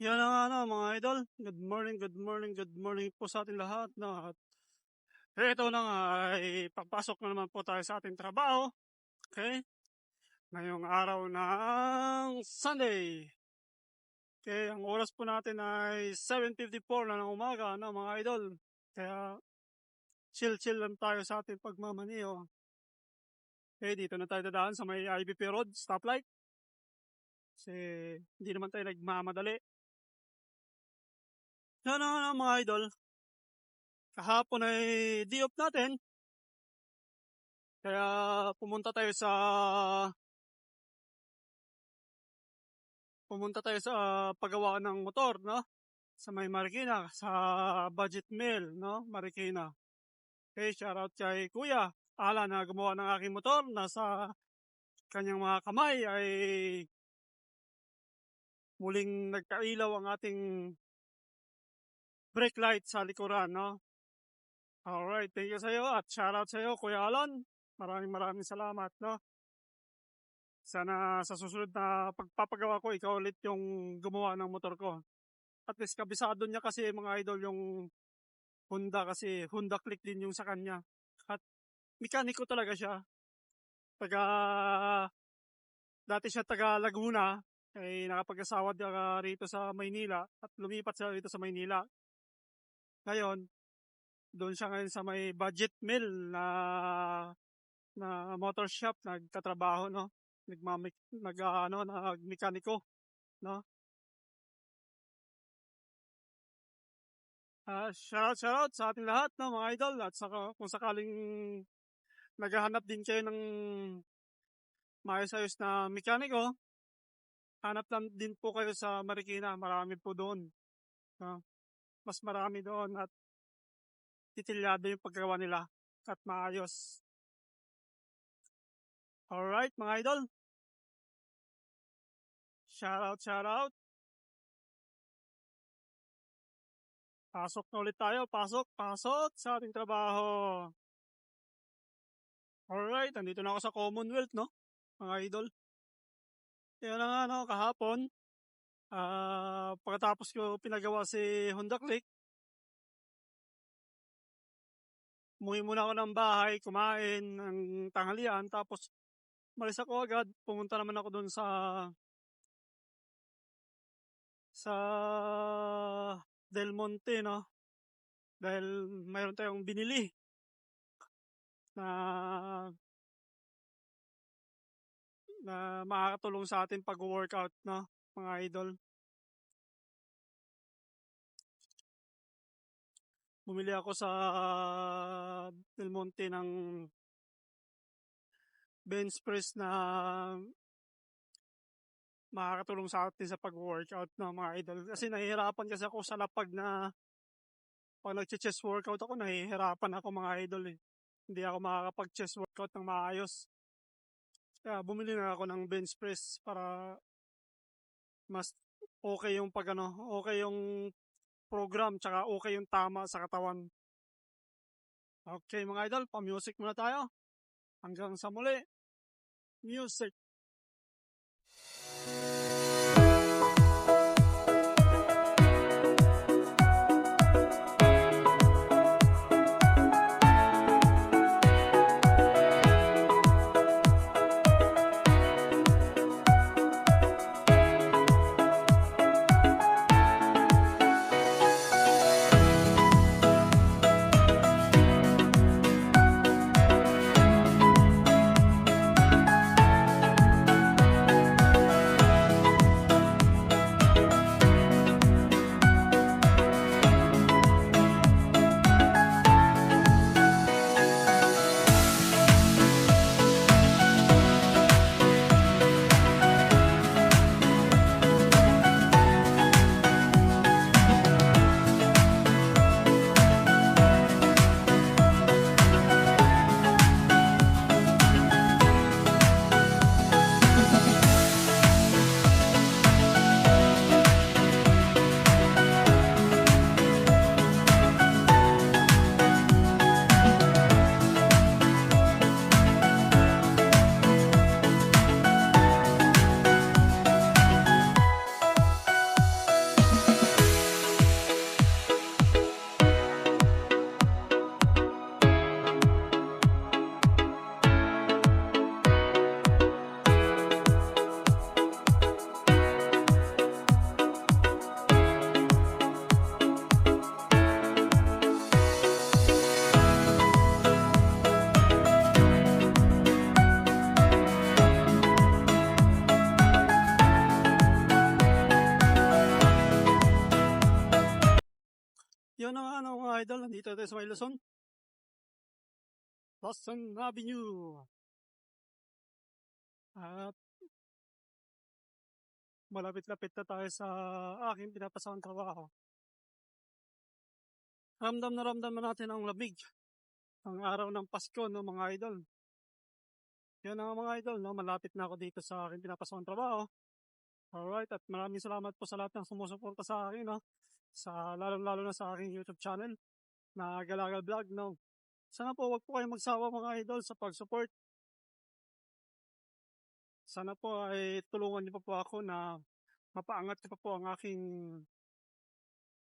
Yan na nga na mga idol. Good morning po sa ating lahat. No? At ito na nga ay papasok na naman po tayo sa ating trabaho. Okay? Ngayong araw ng Sunday. Okay, ang oras po natin ay 7:54 na ng umaga na mga idol. Kaya chill lang tayo sa ating pagmamaniho. Okay, dito na tayo dadaan sa may IBP Road, stoplight. Kasi hindi naman tayo nagmamadali. Yan na mga idol. Kahapon ay di-off natin. Kaya pumunta tayo sa paggawa ng motor, no? Sa may Marikina, sa Budget Mill, no? Marikina. Okay, shoutout kay Kuya Ala na gumawa ng aking motor. Nasa kanyang mga kamay ay muling nagkailaw ang ating brake light sa likuran, no? Alright, thank you sa iyo at shoutout sa iyo, Kuya Alan. Maraming salamat, no? Sana sa susunod na pagpapagawa ko, ikaw ulit yung gumawa ng motor ko. At least kabisado niya kasi mga idol yung Honda kasi Honda Click din yung sa kanya. At mekaniko talaga siya. Dati siya taga Laguna, ay nakapag-asawa rito sa Maynila at lumipat siya rito sa Maynila. Ngayon, doon siya ngayon sa may Budget Mill na motor shop, nagtatrabaho, no? Nagmekaniko, no? Shoutout sa ating lahat, no, mga idol. At kung sakaling naghahanap din kayo ng maayos-ayos na mekaniko, hanap lang din po kayo sa Marikina. Marami po doon, no? Mas marami doon at detalyado yung paggawa nila at maayos. Alright, mga idol. Shoutout. Pasok na ulit tayo. Pasok sa ating trabaho. Alright, andito na ako sa Commonwealth, no? Mga idol. Yan na nga, no, kahapon. Pagkatapos ko pinagawa si Honda Click, umuwi muna ako ng bahay, kumain ng tanghalian, tapos malis ako agad. Pumunta naman ako doon sa Del Monte, no? Dahil mayroon tayong binili na makakatulong sa ating pag-workout, no, mga idol. Bumili ako sa Del Monte ng bench press na makakatulong sa atin sa pag-workout, no, mga idol. Kasi nahihirapan kasi ako sa lapag na pag nag-chest workout ako, nahihirapan ako, mga idol, eh. Hindi ako makakapag-chest workout ng maayos. Kaya bumili na ako ng bench press para mas okay yung okay yung program, tsaka okay yung tama sa katawan. Okay, mga idol, pa-music muna tayo. Hanggang sa muli. Music. Yun na nga ano, mga idol, nandito tayo sa may Luzon. Luzon Avenue. At malapit-lapit na tayo sa aking pinapasahang trabaho. Ramdam na natin ang lamig. Ang araw ng Pasko, no, mga idol. Yan na nga, mga idol, no, malapit na ako dito sa aking pinapasahang trabaho. Alright, at maraming salamat po sa lahat ng sumusuporta sa akin, no, sa lalong-lalo na sa aking YouTube channel na Galagal Vlog, no. Sana po wag po kayong magsawa, mga idol, sa pag-support. Sana po ay tulungan niyo pa po ako na mapaangat ko pa po ang aking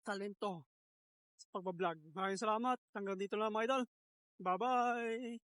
talento sa pagbablog. Maraming salamat. Hanggang dito lang, mga idol. Bye-bye!